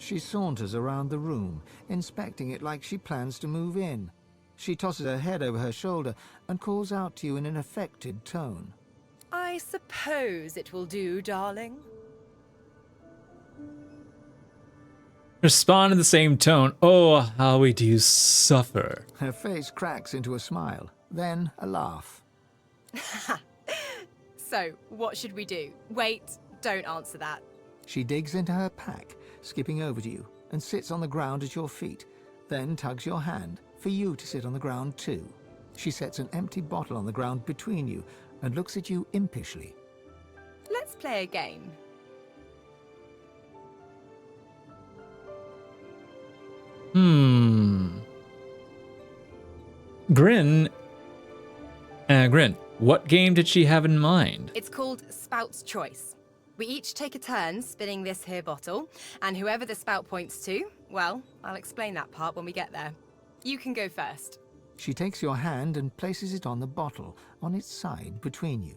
She saunters around the room, inspecting it like she plans to move in. She tosses her head over her shoulder and calls out to you in an affected tone. I suppose it will do, darling. Respond in the same tone. Oh, how we do suffer. Her face cracks into a smile, then a laugh. So, what should we do? Wait, don't answer that. She digs into her pack, skipping over to you, and sits on the ground at your feet, then tugs your hand for you to sit on the ground too. She sets an empty bottle on the ground between you and looks at you impishly. Let's play a game. Grin, what game did she have in mind? It's called Spout's Choice. We each take a turn spinning this here bottle, and whoever the spout points to, well, I'll explain that part when we get there. You can go first. She takes your hand and places it on the bottle, on its side between you.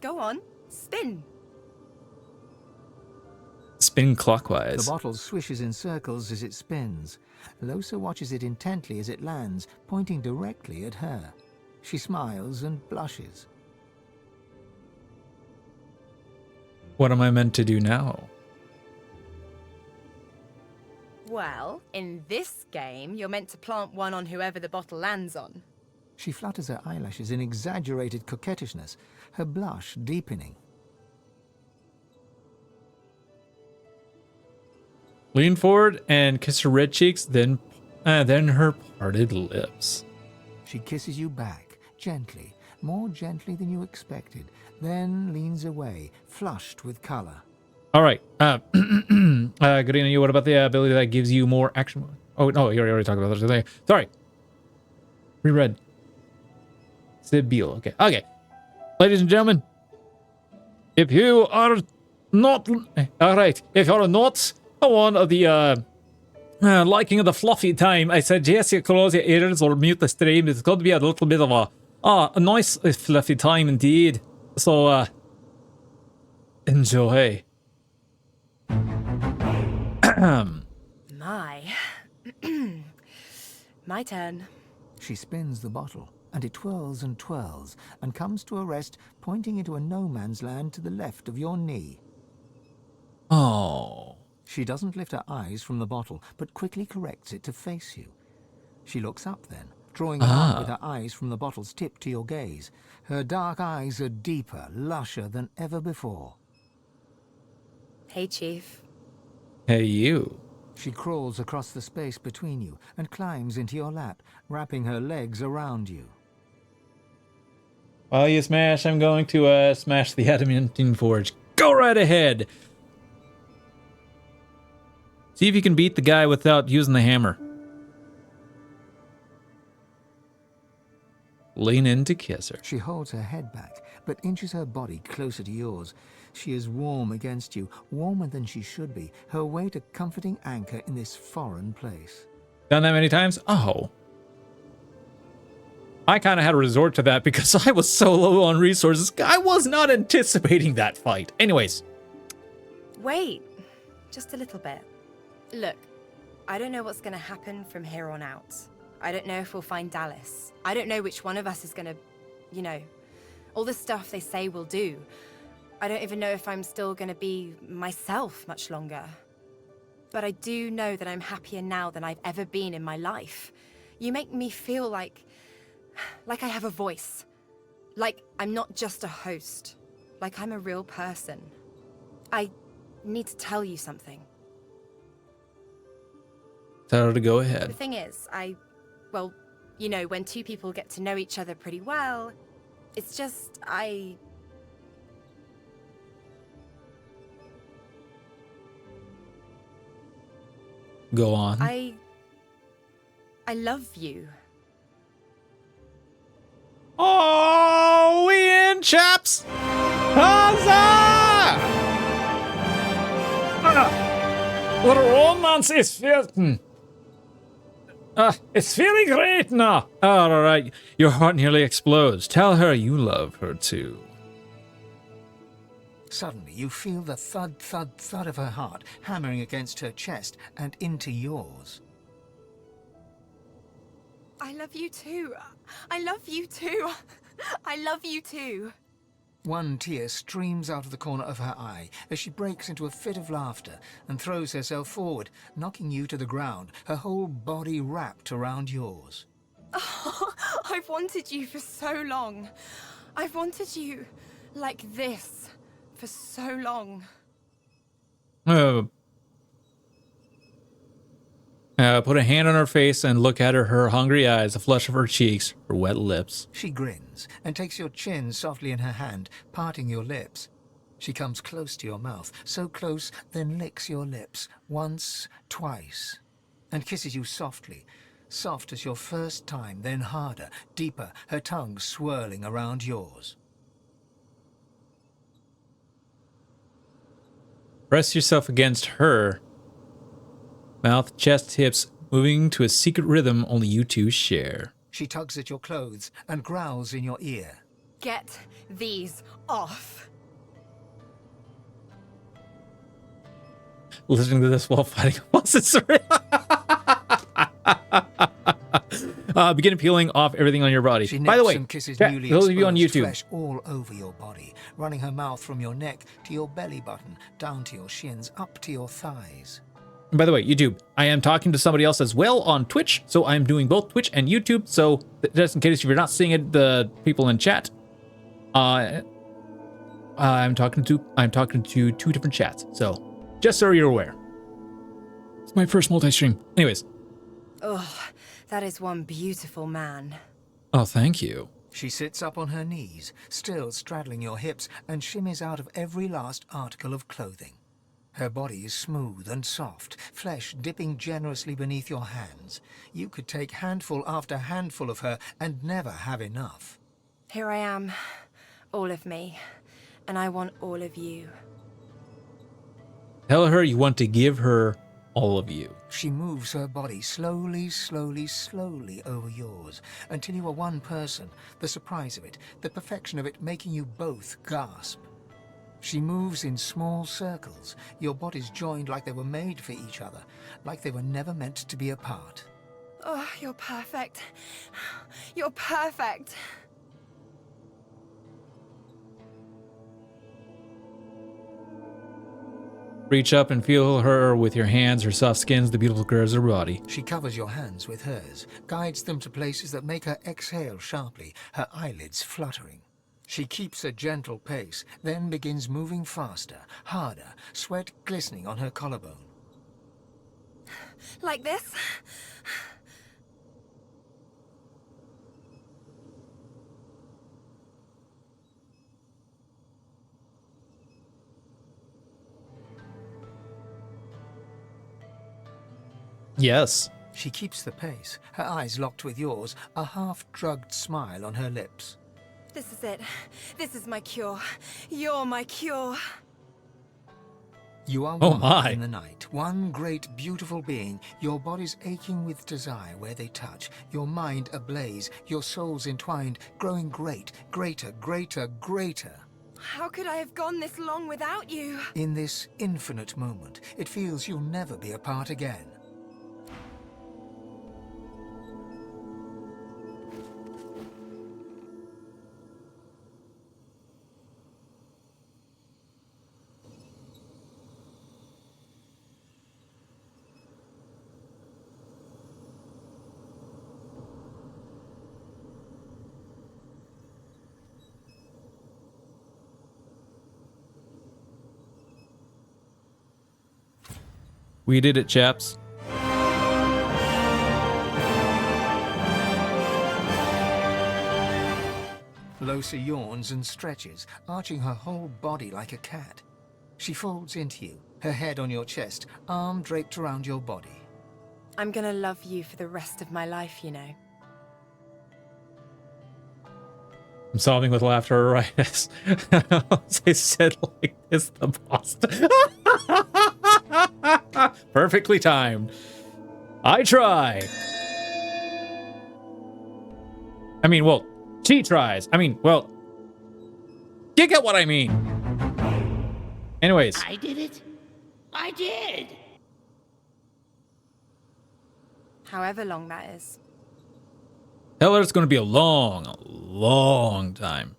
Go on, spin. Spin clockwise. The bottle swishes in circles as it spins. Losa watches it intently as it lands, pointing directly at her. She smiles and blushes. What am I meant to do now? Well, in this game, you're meant to plant one on whoever the bottle lands on. She flutters her eyelashes in exaggerated coquettishness, her blush deepening. Lean forward and kiss her red cheeks, then her parted lips. She kisses you back, gently, more gently than you expected, then leans away, flushed with color. All right. Garina, you, what about the ability that gives you more action? Oh, no, you already talked about that. Sorry. Reread. Sibyl. Okay. Okay. Ladies and gentlemen, if you are not... All right. If you're not one of the liking of the fluffy time, I suggest you close your ears or mute the stream. It's going to be a little bit of a nice fluffy time indeed. So, enjoy. My turn. She spins the bottle, and it twirls and twirls, and comes to a rest, pointing into a no-man's land to the left of your knee. Oh. She doesn't lift her eyes from the bottle, but quickly corrects it to face you. She looks up then, drawing out with her eyes from the bottle's tip to your gaze. Her dark eyes are deeper, lusher than ever before. Hey, Chief. Hey, you. She crawls across the space between you and climbs into your lap, wrapping her legs around you. While you smash, I'm going to smash the adamantine forge. Go right ahead. See if you can beat the guy without using the hammer. Lean in to kiss her. She holds her head back, but inches her body closer to yours. She is warm against you, warmer than she should be, her weight a comforting anchor in this foreign place. Done that many times? Oh. I kind of had to resort to that because I was so low on resources. I was not anticipating that fight. Anyways. Wait, just a little bit. Look, I don't know what's going to happen from here on out. I don't know if we'll find Dallas. I don't know which one of us is going to, you know, all the stuff they say we'll do. I don't even know if I'm still going to be myself much longer. But I do know that I'm happier now than I've ever been in my life. You make me feel like I have a voice. Like I'm not just a host. Like I'm a real person. I need to tell you something. Tell her to go The ahead. thing is, well, you know, when two people get to know each other pretty well, it's just, Go on. I love you. Oh, we in, chaps! Huzzah! The romance is feeling... it's feeling great now. All right, your heart nearly explodes. Tell her you love her too. Suddenly, you feel the thud, thud, thud of her heart hammering against her chest and into yours. I love you too. I love you too. I love you too. One tear streams out of the corner of her eye as she breaks into a fit of laughter and throws herself forward, knocking you to the ground, her whole body wrapped around yours. Oh, I've wanted you for so long. I've wanted you like this for so long. Put a hand on her face and look at her hungry eyes, the flush of her cheeks, her wet lips. She grins and takes your chin softly in her hand, parting your lips. She comes close to your mouth, so close, then licks your lips, once, twice, and kisses you softly, soft as your first time, then harder, deeper, her tongue swirling around yours. Press yourself against her. Mouth, chest, hips, moving to a secret rhythm only you two share. She tugs at your clothes and growls in your ear. Get these off. Listening to this while fighting monsters. Begin peeling off everything on your body. She By the way, and kisses chat, newly those of you on exposed YouTube, flesh all over your body, running her mouth from your neck to your belly button, down to your shins, up to your thighs. and by the way, YouTube, I am talking to somebody else as well on Twitch, so I'm doing both Twitch and YouTube. So just in case if you're not seeing it, the people in chat, I'm talking to two different chats. So just so you're aware, it's my first multi-stream. Anyways. Oh, that is one beautiful man. Oh, thank you. She sits up on her knees, still straddling your hips, and shimmies out of every last article of clothing. Her body is smooth and soft, flesh dipping generously beneath your hands. You could take handful after handful of her and never have enough. Here I am, all of me, and I want all of you. Tell her you want to give her all of you. She moves her body slowly, slowly, slowly over yours, until you are one person, the surprise of it, the perfection of it making you both gasp. She moves in small circles, your bodies joined like they were made for each other, like they were never meant to be apart. Oh, you're perfect. You're perfect. Reach up and feel her with your hands, her soft skins, the beautiful curves of her body. She covers your hands with hers, guides them to places that make her exhale sharply, her eyelids fluttering. She keeps a gentle pace, then begins moving faster, harder, sweat glistening on her collarbone. Like this? Yes. She keeps the pace, her eyes locked with yours, a half-drugged smile on her lips. This is it. This is my cure. You're my cure. You are Oh one my. in the night, one great beautiful being, your bodies aching with desire where they touch, your mind ablaze, your souls entwined, growing great, greater, greater, greater. How could I have gone this long without you? In this infinite moment, it feels you'll never be apart again. We did it, chaps. Losa yawns and stretches, arching her whole body like a cat. She folds into you, her head on your chest, arm draped around your body. I'm gonna love you for the rest of my life, you know. I'm sobbing with laughter right as I said like this, the boss. Perfectly timed. I try. I mean, well, she tries. I mean, well, you get what I mean. Anyways, I did it. I did. However long that is. tell her it's going to be a long, long time.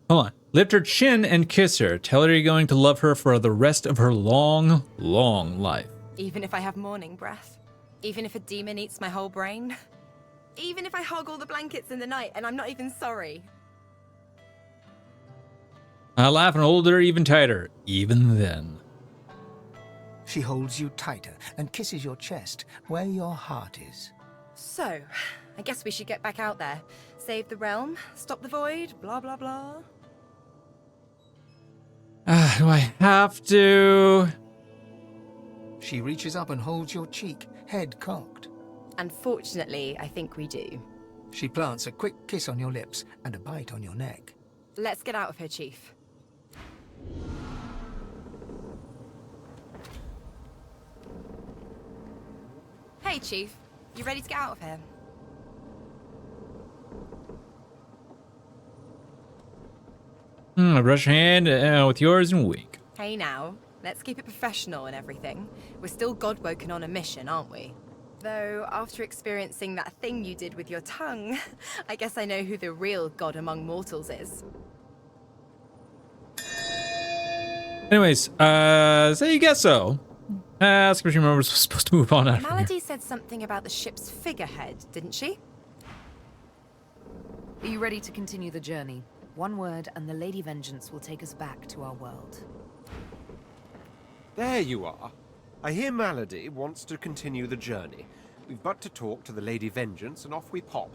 Hold on. Lift her chin and kiss her. Tell her you're going to love her for the rest of her long, long life. Even if I have morning breath. Even if a demon eats my whole brain. Even if I hog all the blankets in the night and I'm not even sorry. I laugh and hold her even tighter. Even then. She holds you tighter and kisses your chest, where your heart is. So, I guess we should get back out there. Save the realm, stop the void, blah blah blah. Do I have to? She reaches up and holds your cheek, head cocked. Unfortunately, I think we do. She plants a quick kiss on your lips and a bite on your neck. Let's get out of here, Chief. Hey, Chief. You ready to get out of here? I brush your hand with yours and wink. Hey now, let's keep it professional and everything. We're still God-woken on a mission, aren't we? Though, after experiencing that thing you did with your tongue, I guess I know who the real god among mortals is. Anyways, so you guess so. Ask if she remembers we're supposed to move on after here. Malady said something about the ship's figurehead, didn't she? Are you ready to continue the journey? One word and the Lady Vengeance will take us back to our world. There you are. I hear Malady wants to continue the journey. We've but to talk to the Lady Vengeance and off we pop.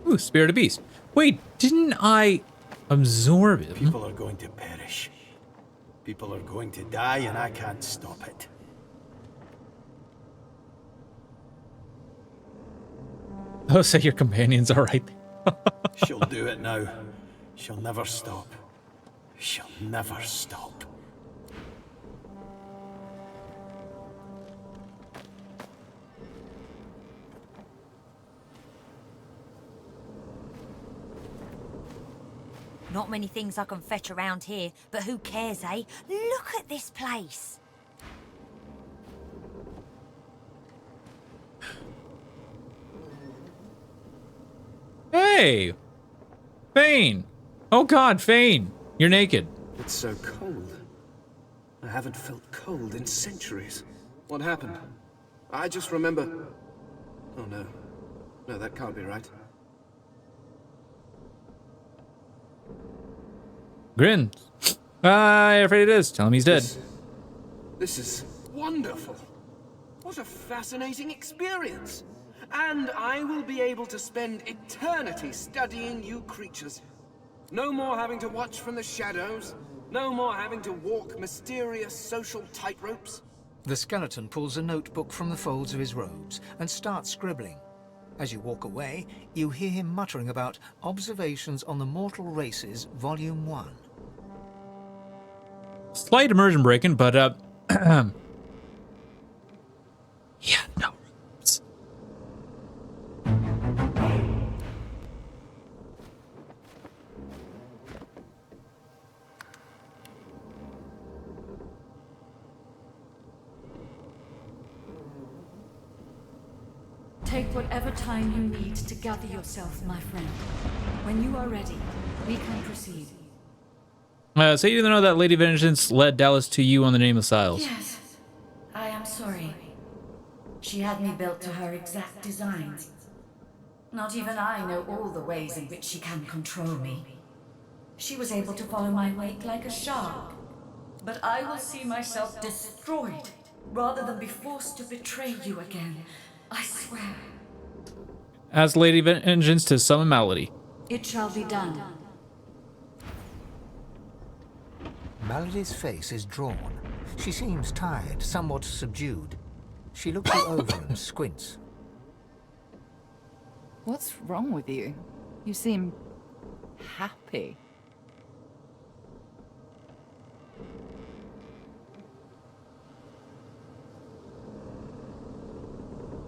Ooh, Spirit of Beast. Wait, didn't I absorb him? People are going to perish. People are going to die, and I can't stop it. Oh, so your companions are right there. She'll do it now. She'll never stop. She'll never stop. Not many things I can fetch around here, but who cares, eh? Look at this place. Hey! Fane! Oh god, Fane! You're naked. It's so cold. I haven't felt cold in centuries. What happened? I just remember... Oh no. No, that can't be right. Grin. I'm afraid it is. Tell him he's dead. This is wonderful. What a fascinating experience. And I will be able to spend eternity studying you creatures. No more having to watch from the shadows. No more having to walk mysterious social tightropes. The skeleton pulls a notebook from the folds of his robes and starts scribbling. As you walk away, you hear him muttering about Observations on the Mortal Races, Volume 1. Slight immersion breaking, but yeah, no robes. Take whatever time you need to gather yourself, my friend. When you are ready, we can proceed. So you know that Lady Vengeance led Dallas to you on the name of Siles. Yes, I am sorry. She had me built to her exact designs. Not even I know all the ways in which she can control me. She was able to follow my wake like a shark. But I will see myself destroyed rather than be forced to betray you again. I swear. Ask Lady Vengeance to summon Malady. It shall be done. Malady's face is drawn. She seems tired, somewhat subdued. She looks you over and squints. What's wrong with you? You seem... happy.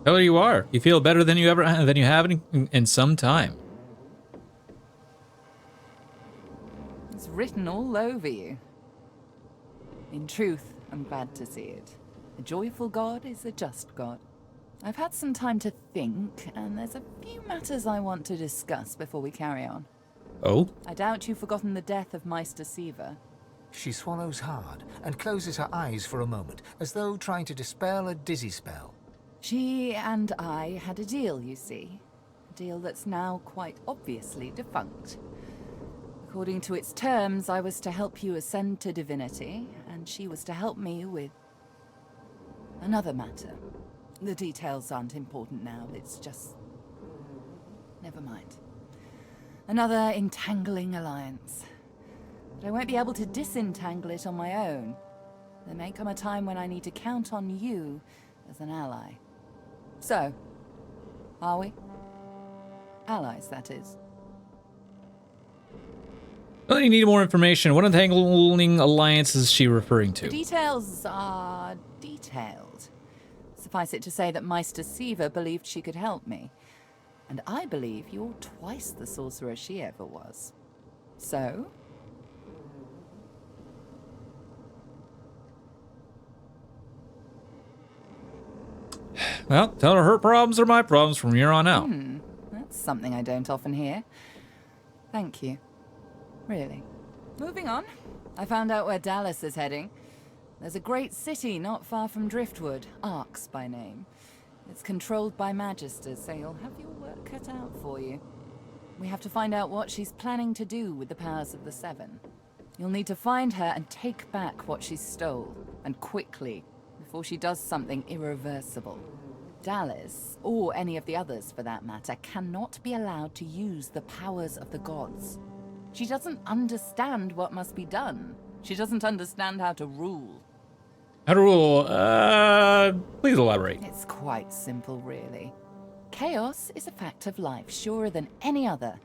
Tell her you are. You feel better than you have in some time. It's written all over you. In truth, I'm glad to see it. A joyful God is a just God. I've had some time to think, and there's a few matters I want to discuss before we carry on. Oh? I doubt you've forgotten the death of Meister Siva. She swallows hard and closes her eyes for a moment, as though trying to dispel a dizzy spell. She and I had a deal, you see. A deal that's now quite obviously defunct. According to its terms, I was to help you ascend to divinity, and she was to help me with another matter. The details aren't important now, it's just... never mind. Another entangling alliance. But I won't be able to disentangle it on my own. There may come a time when I need to count on you as an ally. So, are we? Allies, that is. Well, you need more information. What entangling alliance is she referring to? The details are detailed. Suffice it to say that Meister Siva believed she could help me. And I believe you're twice the sorcerer she ever was. So? Well, tell her problems are my problems from here on out. That's something I don't often hear. Thank you. Really. Moving on. I found out where Dallas is heading. There's a great city not far from Driftwood, Arx by name. It's controlled by Magisters, so you'll have your work cut out for you. We have to find out what she's planning to do with the powers of the Seven. You'll need to find her and take back what she stole, and quickly, before she does something irreversible. Dallas, or any of the others for that matter, cannot be allowed to use the powers of the gods. She doesn't understand what must be done. She doesn't understand how to rule. How to rule? Please elaborate. It's quite simple, really. Chaos is a fact of life, surer than any other.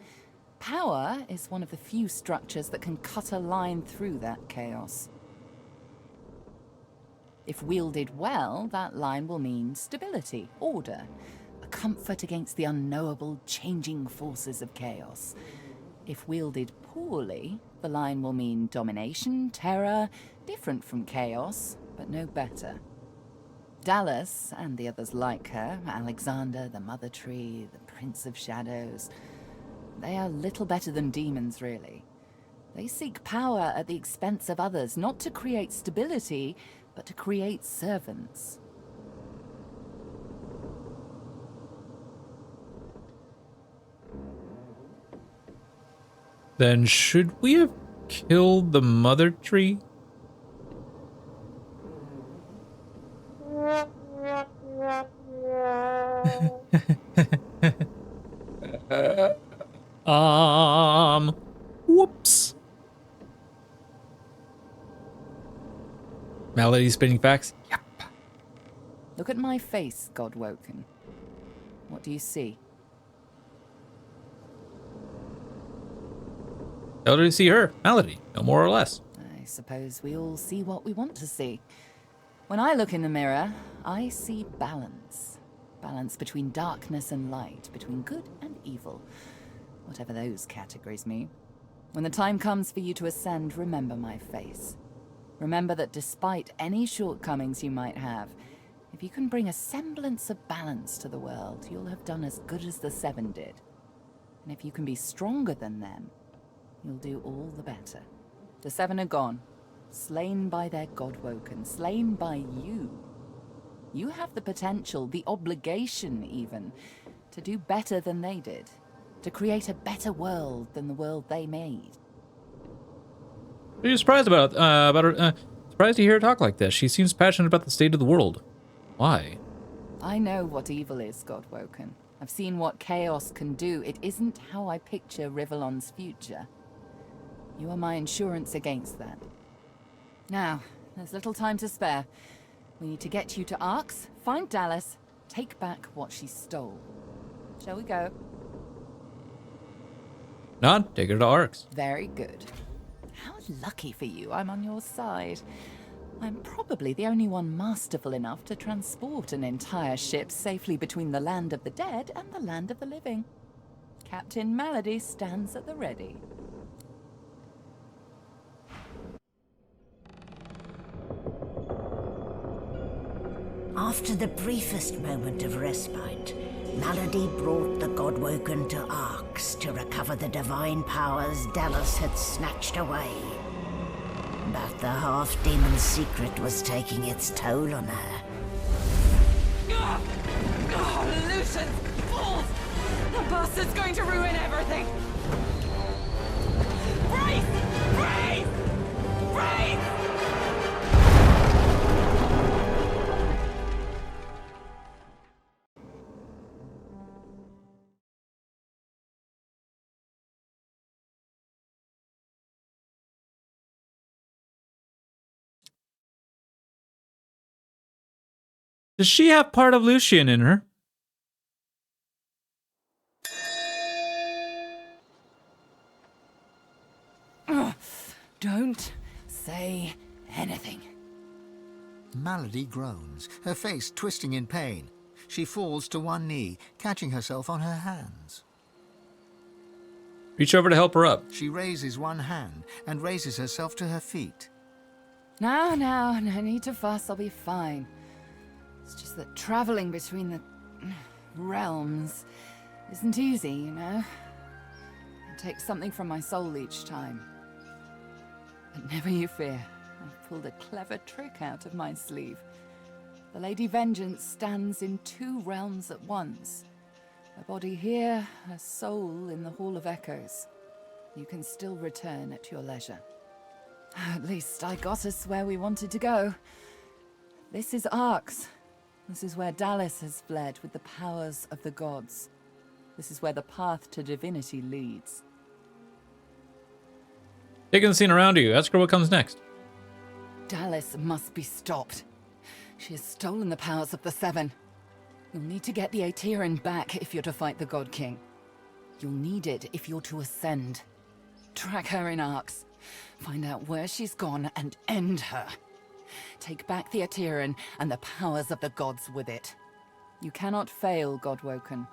Power is one of the few structures that can cut a line through that chaos. If wielded well, that line will mean stability, order, a comfort against the unknowable, changing forces of chaos. If wielded poorly, the line will mean domination, terror, different from chaos, but no better. Dallas, and the others like her, Alexander, the Mother Tree, the Prince of Shadows, they are little better than demons, really. They seek power at the expense of others, not to create stability, but to create servants. Then should we have killed the Mother Tree? Whoops. Malady spinning facts? Yep. Look at my face, Godwoken. What do you see? Tell her to see her, Malady, no more or less. I suppose we all see what we want to see. When I look in the mirror, I see balance. Balance between darkness and light, between good and evil. Whatever those categories mean. When the time comes for you to ascend, remember my face. Remember that despite any shortcomings you might have, if you can bring a semblance of balance to the world, you'll have done as good as the Seven did. And if you can be stronger than them, you'll do all the better. The Seven are gone, slain by their Godwoken, slain by you. You have the potential, the obligation even, to do better than they did, to create a better world than the world they made. What are you surprised about her? Surprised to hear her talk like this. She seems passionate about the state of the world. Why? I know what evil is, Godwoken. I've seen what chaos can do. It isn't how I picture Rivellon's future. You are my insurance against that. Now, there's little time to spare. We need to get you to Arx, find Dallas, take back what she stole. Shall we go? Nod, take her to Arx. Very good. How lucky for you I'm on your side. I'm probably the only one masterful enough to transport an entire ship safely between the land of the dead and the land of the living. Captain Malady stands at the ready. After the briefest moment of respite, Malady brought the Godwoken to Arx to recover the divine powers Dallas had snatched away. But the half-demon secret was taking its toll on her. Lucius! Fools! The bastard's going to ruin everything! Brace! Brace! Brace! Does she have part of Lucian in her? Don't say anything. Malady groans, her face twisting in pain. She falls to one knee, catching herself on her hands. Reach over to help her up. She raises one hand and raises herself to her feet. Now, no need to fuss, I'll be fine. It's just that traveling between the realms isn't easy, you know? It takes something from my soul each time. But never you fear, I've pulled a clever trick out of my sleeve. The Lady Vengeance stands in 2 realms at once. Her body here, her soul in the Hall of Echoes. You can still return at your leisure. At least I got us where we wanted to go. This is Arx. This is where Dallas has fled with the powers of the gods. This is where the path to divinity leads. Taking the scene around you. Ask her what comes next. Dallas must be stopped. She has stolen the powers of the Seven. You'll need to get the Aetherin back if you're to fight the God King. You'll need it if you're to ascend. Track her in Arx. Find out where she's gone and end her. Take back the Aetherin and the powers of the gods with it. You cannot fail, Godwoken.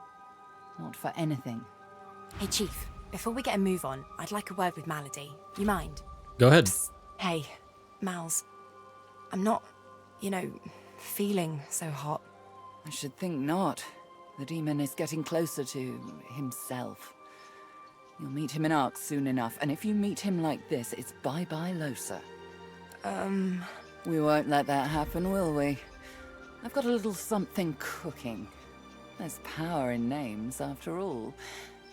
Not for anything. Hey, Chief. Before we get a move on, I'd like a word with Malady. You mind? Go ahead. Psst. Hey, Mals. I'm not, feeling so hot. I should think not. The demon is getting closer to himself. You'll meet him in Arx soon enough, and if you meet him like this, it's bye-bye Losa. We won't let that happen, will we? I've got a little something cooking. There's power in names, after all.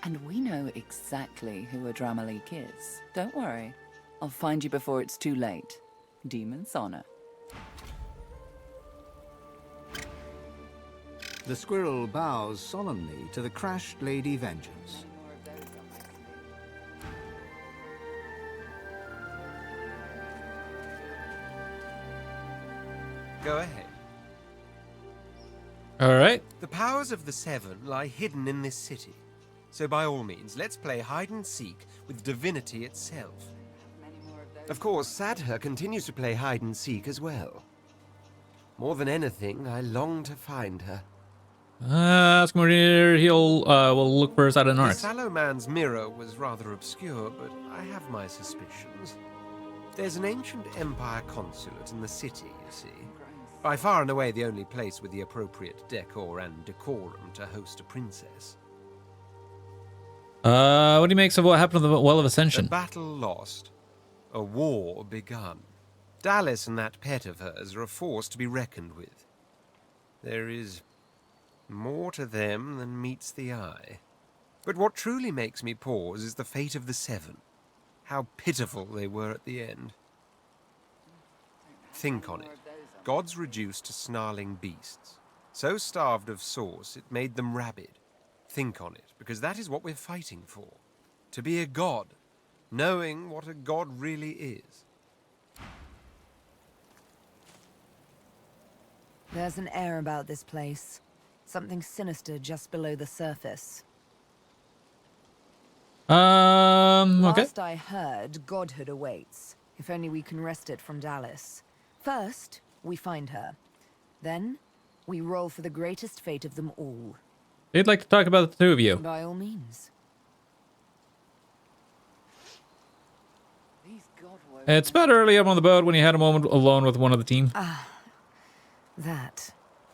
And we know exactly who Adramalik is. Don't worry. I'll find you before it's too late. Demon's honor. The squirrel bows solemnly to the crashed Lady Vengeance. Go ahead. All right. The powers of the Seven lie hidden in this city. So by all means, let's play hide and seek with divinity itself. Of course, Sadher continues to play hide and seek as well. More than anything, I long to find her. Ask Maria. We'll look for us out in The Arx. Sallow Man's mirror was rather obscure, but I have my suspicions. There's an ancient Empire consulate in the city, you see. By far and away the only place with the appropriate decor and decorum to host a princess. What do you make of what happened to the Well of Ascension? A battle lost. A war begun. Dallas and that pet of hers are a force to be reckoned with. There is more to them than meets the eye. But what truly makes me pause is the fate of the Seven. How pitiful they were at the end. Think on it. Gods reduced to snarling beasts. So starved of source, it made them rabid. Think on it, because that is what we're fighting for. To be a god, knowing what a god really is. There's an air about this place. Something sinister just below the surface. Okay. Last I heard, godhood awaits. If only we can wrest it from Dallas. First, we find her. Then, we roll for the greatest fate of them all. They'd like to talk about the two of you. By all means. It's about early up on the boat when you had a moment alone with one of the team. Ah, that.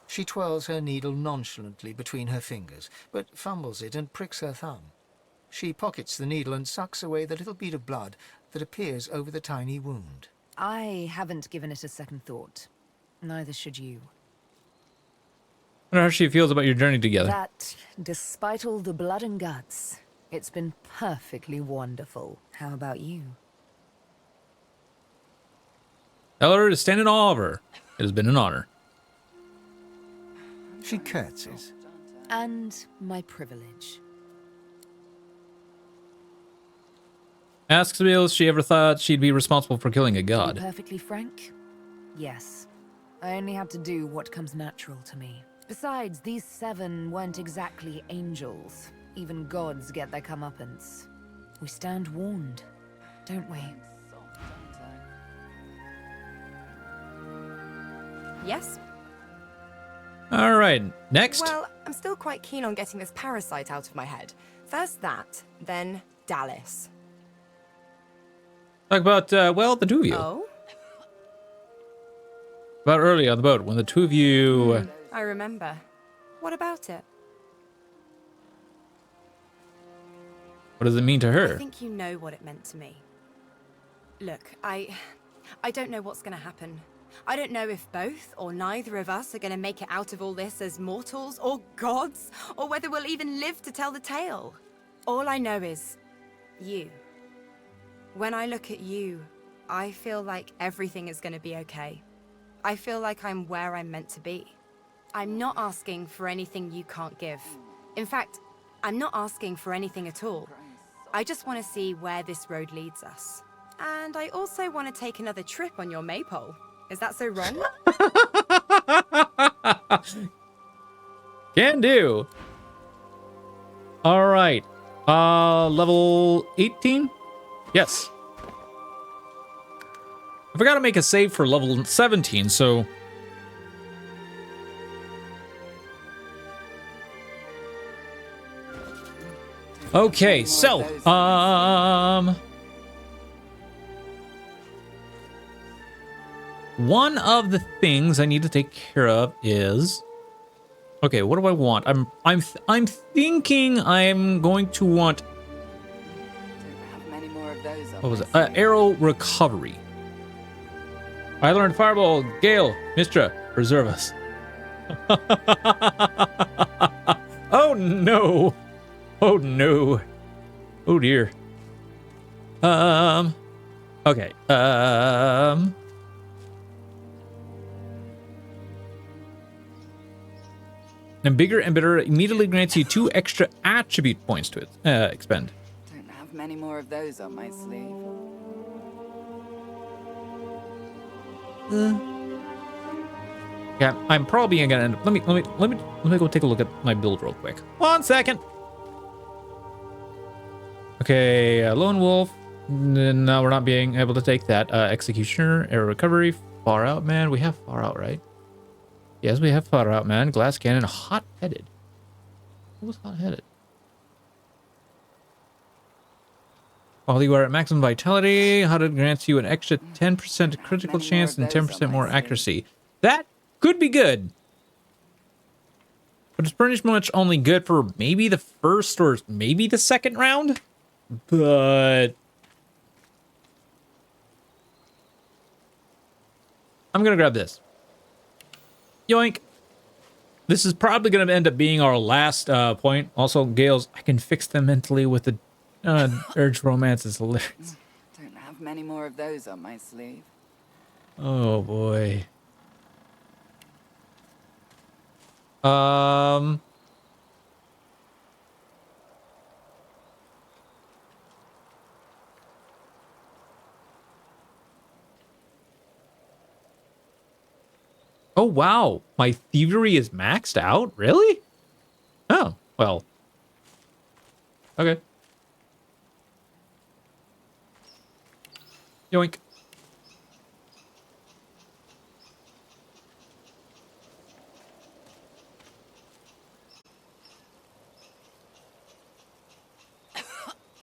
She twirls her needle nonchalantly between her fingers, but fumbles it and pricks her thumb. She pockets the needle and sucks away the little bead of blood that appears over the tiny wound. I haven't given it a second thought. Neither should you. I wonder how she feels about your journey together. That, despite all the blood and guts, it's been perfectly wonderful. How about you? Tell her to stand in awe of her. It has been an honor. She curtsies. And my privilege. Asks Bill if she ever thought she'd be responsible for killing a To god. be perfectly frank, yes. I only had to do what comes natural to me. Besides, these 7 weren't exactly angels. Even gods get their comeuppance. We stand warned, don't we? Yes? All right, next. Well, I'm still quite keen on getting this parasite out of my head. First that, then Dallas. Talk about, well, the two of you. Oh? About early on the boat when the two of you... I remember. What about it? What does it mean to I her? think you know what it meant to me. Look, I don't know what's gonna happen. I don't know if both or neither of us are gonna make it out of all this as mortals or gods, or whether we'll even live to tell the tale. All I know is you. When I look at you, I feel like everything is gonna be okay. I feel like I'm where I'm meant to be. I'm not asking for anything you can't give. In fact, I'm not asking for anything at all. I just want to see where this road leads us. And I also want to take another trip on your maypole. Is that so wrong? Can do. All right. Level 18? Yes. I forgot to make a save for level 17, so... Okay, so, one of the things I need to take care of is... Okay, what do I want? I'm thinking I'm going to want... What was it? Arrow recovery. I learned Fireball, Gale, Mistra, preserve us. Oh no! Oh no! Oh dear. Okay. And bigger and better immediately grants you 2 extra attribute points to it. Expend. Don't have many more of those on my sleeve. Yeah, I'm probably gonna end up. Let me go take a look at my build real quick. 1 second. Okay, Lone Wolf. No, we're not being able to take that. Executioner, Arrow Recovery, Far Out Man. We have Far Out, right? Yes, we have Far Out Man, Glass Cannon, Hot Headed. What was Hot Headed? While you are at maximum vitality, Hot Headed grants you an extra 10% critical chance and 10% more accuracy. That could be good. But it's pretty much only good for maybe the first or maybe the second round. But I'm going to grab this. Yoink. This is probably going to end up being our last point. Also, Gales, I can fix them mentally with the urge romance. Is hilarious. Don't have many more of those on my sleeve. Oh boy. Oh, wow. My thievery is maxed out? Really? Oh, well. Okay. Yoink.